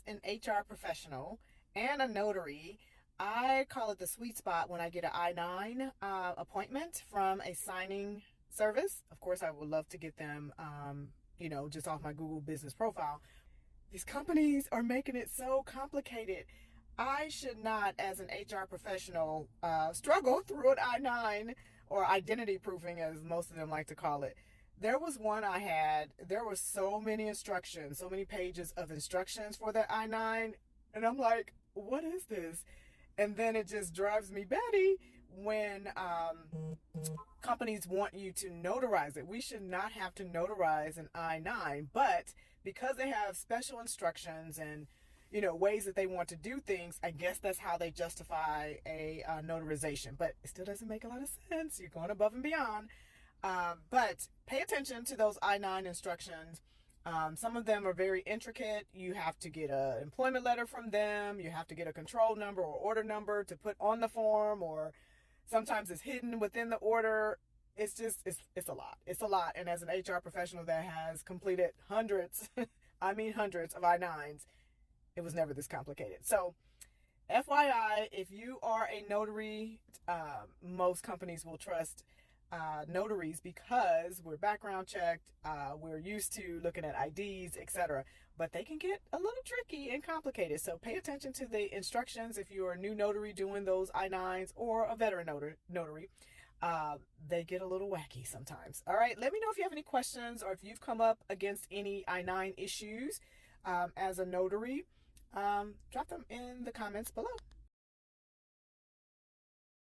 an HR professional and a notary, I call it the sweet spot when I get an I-9 appointment from a signing service. Of course, I would love to get them, just off my Google business profile. These companies are making it so complicated. I should not, as an HR professional, struggle through an I-9 or identity proofing, as most of them like to call it. There was one I had, there were so many instructions, so many pages of instructions for that I-9. And I'm like, what is this? And then it just drives me batty when companies want you to notarize it. We should not have to notarize an I-9, but because they have special instructions and ways that they want to do things, I guess that's how they justify a notarization. But it still doesn't make a lot of sense. You're going above and beyond. But pay attention to those I-9 instructions. Some of them are very intricate. You have to get an employment letter from them. You have to get a control number or order number to put on the form, or sometimes it's hidden within the order. It's a lot. It's a lot. And as an HR professional that has completed hundreds, I mean hundreds of I-9s, it was never this complicated. So FYI, if you are a notary, most companies will trust notaries because we're background checked, we're used to looking at IDs, etc. But they can get a little tricky and complicated. So pay attention to the instructions if you're a new notary doing those I-9s or a veteran notary. They get a little wacky sometimes. All right, let me know if you have any questions or if you've come up against any I-9 issues as a notary. Drop them in the comments below.